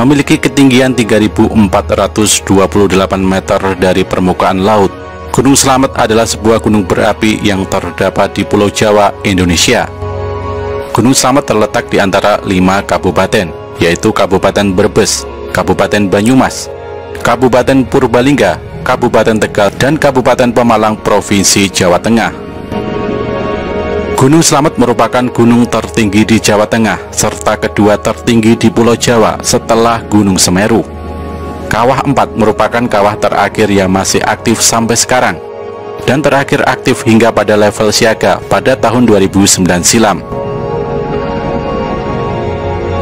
Memiliki ketinggian 3.428 meter dari permukaan laut, Gunung Slamet adalah sebuah gunung berapi yang terdapat di Pulau Jawa, Indonesia. Gunung Slamet terletak di antara 5 kabupaten, yaitu Kabupaten Brebes, Kabupaten Banyumas, Kabupaten Purbalingga, Kabupaten Tegal, dan Kabupaten Pemalang, Provinsi Jawa Tengah. Gunung Slamet merupakan gunung tertinggi di Jawa Tengah, serta kedua tertinggi di Pulau Jawa setelah Gunung Semeru. Kawah 4 merupakan kawah terakhir yang masih aktif sampai sekarang, dan terakhir aktif hingga pada level siaga pada tahun 2009 silam.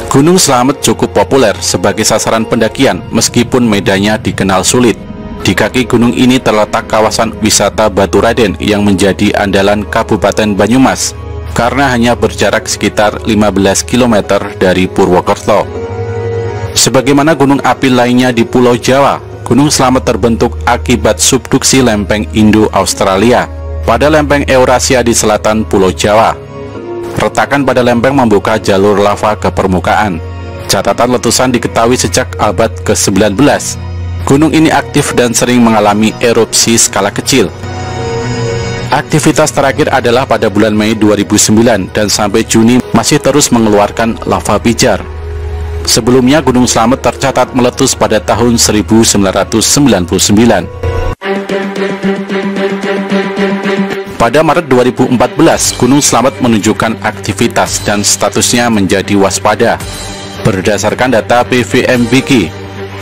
Gunung Slamet cukup populer sebagai sasaran pendakian meskipun medannya dikenal sulit. Di kaki gunung ini terletak kawasan wisata Batu Raden yang menjadi andalan Kabupaten Banyumas karena hanya berjarak sekitar 15 km dari Purwokerto. Sebagaimana gunung api lainnya di Pulau Jawa, Gunung Slamet terbentuk akibat subduksi lempeng Indo-Australia pada lempeng Eurasia di selatan Pulau Jawa. Retakan pada lempeng membuka jalur lava ke permukaan. Catatan letusan diketahui sejak abad ke-19. Gunung ini aktif dan sering mengalami erupsi skala kecil. Aktivitas terakhir adalah pada bulan Mei 2009 dan sampai Juni masih terus mengeluarkan lava pijar. Sebelumnya Gunung Slamet tercatat meletus pada tahun 1999. Pada Maret 2014, Gunung Slamet menunjukkan aktivitas dan statusnya menjadi waspada. Berdasarkan data PVMBG,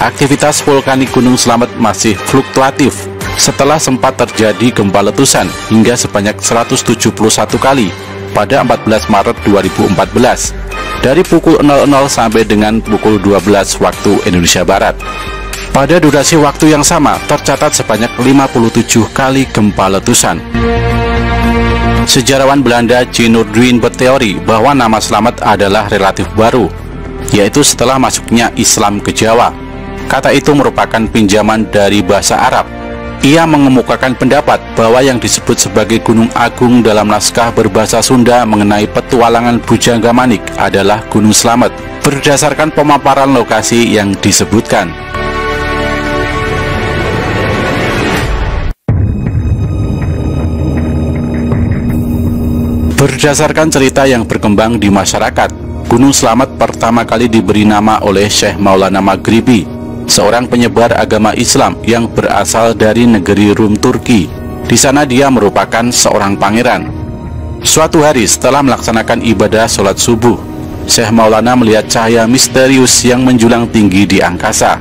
aktivitas vulkanik Gunung Slamet masih fluktuatif setelah sempat terjadi gempa letusan hingga sebanyak 171 kali pada 14 Maret 2014 dari pukul 00 sampai dengan pukul 12 waktu Indonesia Barat. Pada durasi waktu yang sama tercatat sebanyak 57 kali gempa letusan. Sejarawan Belanda J. Nordwin berteori bahwa nama Slamet adalah relatif baru, yaitu setelah masuknya Islam ke Jawa. Kata itu merupakan pinjaman dari bahasa Arab. Ia mengemukakan pendapat bahwa yang disebut sebagai Gunung Agung dalam naskah berbahasa Sunda mengenai petualangan Bujangga Manik adalah Gunung Slamet, berdasarkan pemaparan lokasi yang disebutkan. Berdasarkan cerita yang berkembang di masyarakat, Gunung Slamet pertama kali diberi nama oleh Syekh Maulana Maghribi, seorang penyebar agama Islam yang berasal dari negeri Rum, Turki. Di sana dia merupakan seorang pangeran. Suatu hari setelah melaksanakan ibadah sholat subuh, Syekh Maulana melihat cahaya misterius yang menjulang tinggi di angkasa.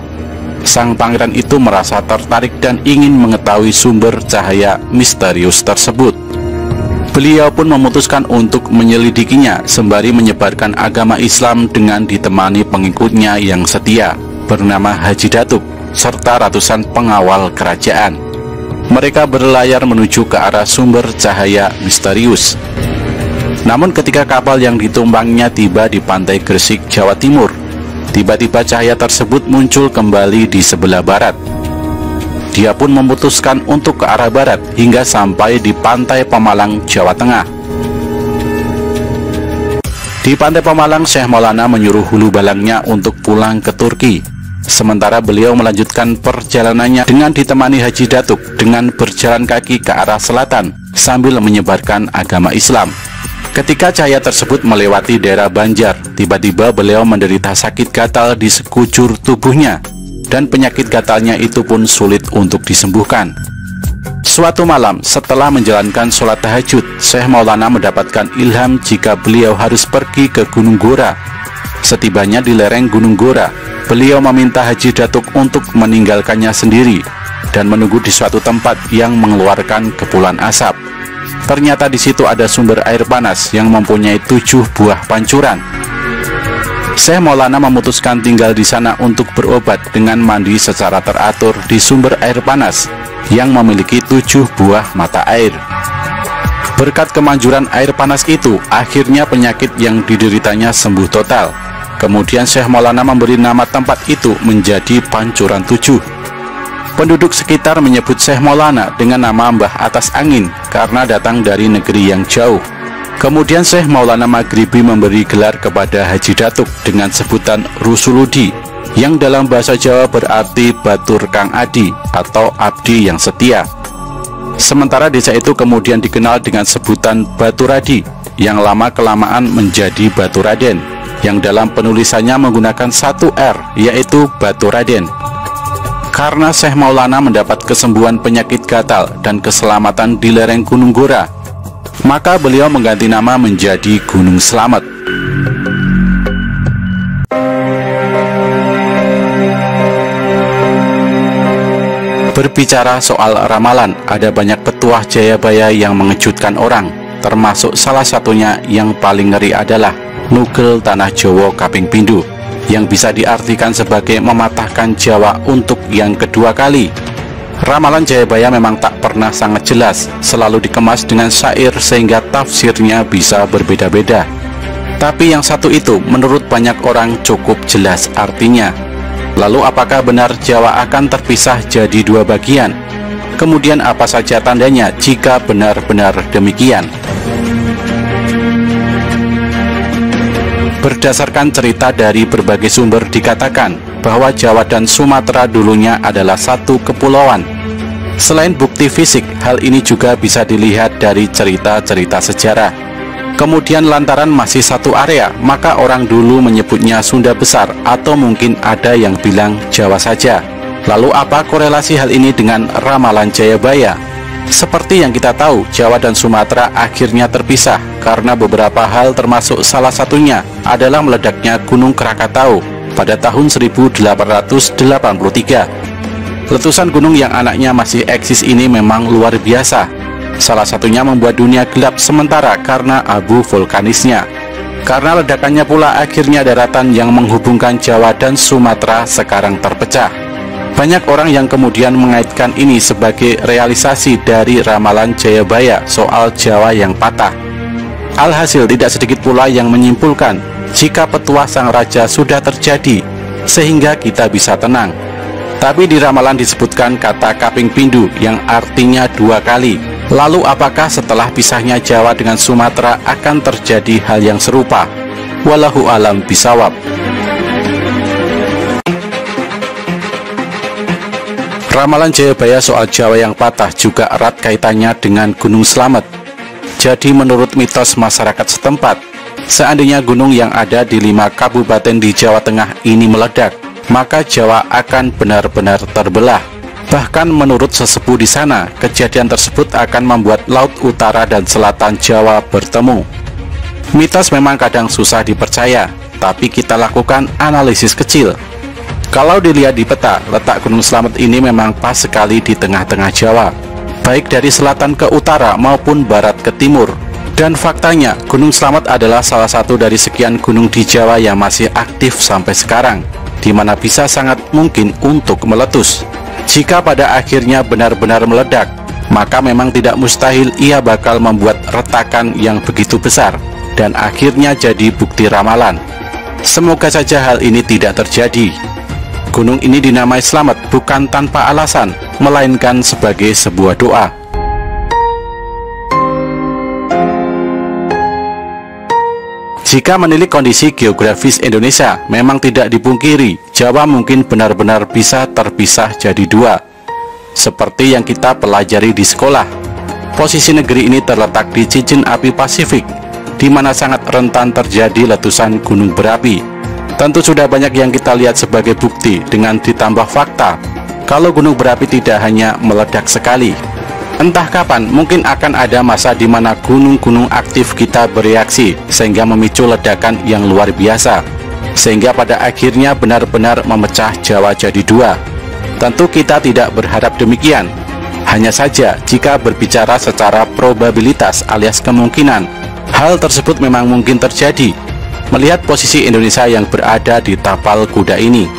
Sang pangeran itu merasa tertarik dan ingin mengetahui sumber cahaya misterius tersebut. Beliau pun memutuskan untuk menyelidikinya sembari menyebarkan agama Islam dengan ditemani pengikutnya yang setia bernama Haji Datuk serta ratusan pengawal kerajaan. Mereka berlayar menuju ke arah sumber cahaya misterius. Namun ketika kapal yang ditumpangnya tiba di pantai Gresik, Jawa Timur, tiba-tiba cahaya tersebut muncul kembali di sebelah barat. Dia pun memutuskan untuk ke arah barat hingga sampai di pantai Pemalang, Jawa Tengah. Di pantai Pemalang, Syekh Maulana menyuruh hulu balangnya untuk pulang ke Turki. Sementara beliau melanjutkan perjalanannya dengan ditemani Haji Datuk dengan berjalan kaki ke arah selatan sambil menyebarkan agama Islam. Ketika cahaya tersebut melewati daerah Banjar, tiba-tiba beliau menderita sakit gatal di sekujur tubuhnya, dan penyakit gatalnya itu pun sulit untuk disembuhkan. Suatu malam setelah menjalankan sholat tahajud, Syekh Maulana mendapatkan ilham jika beliau harus pergi ke Gunung Gora. Setibanya di lereng Gunung Gora, beliau meminta Haji Datuk untuk meninggalkannya sendiri dan menunggu di suatu tempat yang mengeluarkan kepulan asap. Ternyata di situ ada sumber air panas yang mempunyai 7 buah pancuran. Syekh Maulana memutuskan tinggal di sana untuk berobat dengan mandi secara teratur di sumber air panas yang memiliki 7 buah mata air. Berkat kemanjuran air panas itu, akhirnya penyakit yang dideritanya sembuh total. Kemudian Syekh Maulana memberi nama tempat itu menjadi Pancuran 7. Penduduk sekitar menyebut Syekh Maulana dengan nama Mbah Atas Angin karena datang dari negeri yang jauh. Kemudian Syekh Maulana Maghribi memberi gelar kepada Haji Datuk dengan sebutan Rusuludi yang dalam bahasa Jawa berarti batur kang adi atau abdi yang setia. Sementara desa itu kemudian dikenal dengan sebutan Baturadi yang lama-kelamaan menjadi Baturaden, yang dalam penulisannya menggunakan satu R, yaitu Baturaden. Karena Syekh Maulana mendapat kesembuhan penyakit gatal dan keselamatan di lereng Gunung Gora, maka beliau mengganti nama menjadi Gunung Slamet. Berbicara soal ramalan, ada banyak petuah Jayabaya yang mengejutkan orang, termasuk salah satunya yang paling ngeri adalah Nugel Tanah Jawa Kaping Pindho, yang bisa diartikan sebagai mematahkan Jawa untuk yang kedua kali. Ramalan Jayabaya memang tak pernah sangat jelas, selalu dikemas dengan syair sehingga tafsirnya bisa berbeda-beda. Tapi yang satu itu menurut banyak orang cukup jelas artinya. Lalu apakah benar Jawa akan terpisah jadi dua bagian? Kemudian apa saja tandanya jika benar-benar demikian? Berdasarkan cerita dari berbagai sumber dikatakan bahwa Jawa dan Sumatera dulunya adalah satu kepulauan. Selain bukti fisik, hal ini juga bisa dilihat dari cerita-cerita sejarah. Kemudian lantaran masih satu area, maka orang dulu menyebutnya Sunda Besar, atau mungkin ada yang bilang Jawa saja. Lalu apa korelasi hal ini dengan ramalan Jayabaya? Seperti yang kita tahu, Jawa dan Sumatera akhirnya terpisah karena beberapa hal, termasuk salah satunya adalah meledaknya Gunung Krakatau pada tahun 1883. Letusan gunung yang anaknya masih eksis ini memang luar biasa. Salah satunya membuat dunia gelap sementara karena abu vulkanisnya. Karena ledakannya pula akhirnya daratan yang menghubungkan Jawa dan Sumatera sekarang terpecah. Banyak orang yang kemudian mengaitkan ini sebagai realisasi dari ramalan Jayabaya soal Jawa yang patah. Alhasil tidak sedikit pula yang menyimpulkan jika petuah sang raja sudah terjadi sehingga kita bisa tenang. Tapi di ramalan disebutkan kata Kaping Pindho yang artinya dua kali. Lalu apakah setelah pisahnya Jawa dengan Sumatera akan terjadi hal yang serupa? Wallahu alam bisawab. Ramalan Jayabaya soal Jawa yang patah juga erat kaitannya dengan Gunung Slamet. Jadi menurut mitos masyarakat setempat, seandainya gunung yang ada di 5 kabupaten di Jawa Tengah ini meledak, maka Jawa akan benar-benar terbelah. Bahkan menurut sesepuh di sana, kejadian tersebut akan membuat laut utara dan selatan Jawa bertemu. Mitos memang kadang susah dipercaya, tapi kita lakukan analisis kecil. Kalau dilihat di peta, letak Gunung Slamet ini memang pas sekali di tengah-tengah Jawa, baik dari selatan ke utara maupun barat ke timur. Dan faktanya, Gunung Slamet adalah salah satu dari sekian gunung di Jawa yang masih aktif sampai sekarang, di mana bisa sangat mungkin untuk meletus. Jika pada akhirnya benar-benar meledak, maka memang tidak mustahil ia bakal membuat retakan yang begitu besar dan akhirnya jadi bukti ramalan. Semoga saja hal ini tidak terjadi. Gunung ini dinamai Slamet bukan tanpa alasan, melainkan sebagai sebuah doa. Jika menilik kondisi geografis Indonesia, memang tidak dipungkiri, Jawa mungkin benar-benar bisa terpisah jadi dua. Seperti yang kita pelajari di sekolah, posisi negeri ini terletak di cincin api Pasifik, di mana sangat rentan terjadi letusan gunung berapi. Tentu sudah banyak yang kita lihat sebagai bukti dengan ditambah fakta kalau gunung berapi tidak hanya meledak sekali. Entah kapan, mungkin akan ada masa di mana gunung-gunung aktif kita bereaksi sehingga memicu ledakan yang luar biasa, sehingga pada akhirnya benar-benar memecah Jawa jadi dua. Tentu kita tidak berharap demikian. Hanya saja jika berbicara secara probabilitas alias kemungkinan, hal tersebut memang mungkin terjadi melihat posisi Indonesia yang berada di tapal kuda ini.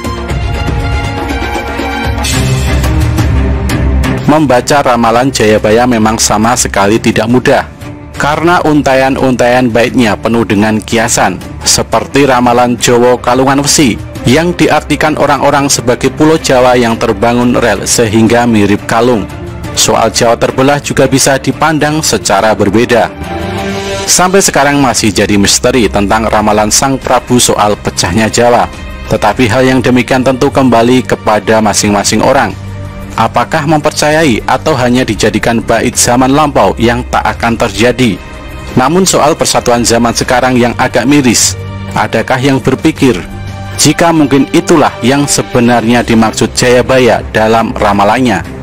Membaca ramalan Jayabaya memang sama sekali tidak mudah, karena untayan-untayan baiknya penuh dengan kiasan, seperti ramalan Jawa Kalungan Wesi, yang diartikan orang-orang sebagai pulau Jawa yang terbangun rel sehingga mirip kalung. Soal Jawa terbelah juga bisa dipandang secara berbeda. Sampai sekarang masih jadi misteri tentang ramalan Sang Prabu soal pecahnya Jawa. Tetapi hal yang demikian tentu kembali kepada masing-masing orang. Apakah mempercayai atau hanya dijadikan bait zaman lampau yang tak akan terjadi? Namun soal persatuan zaman sekarang yang agak miris, adakah yang berpikir jika mungkin itulah yang sebenarnya dimaksud Jayabaya dalam ramalannya?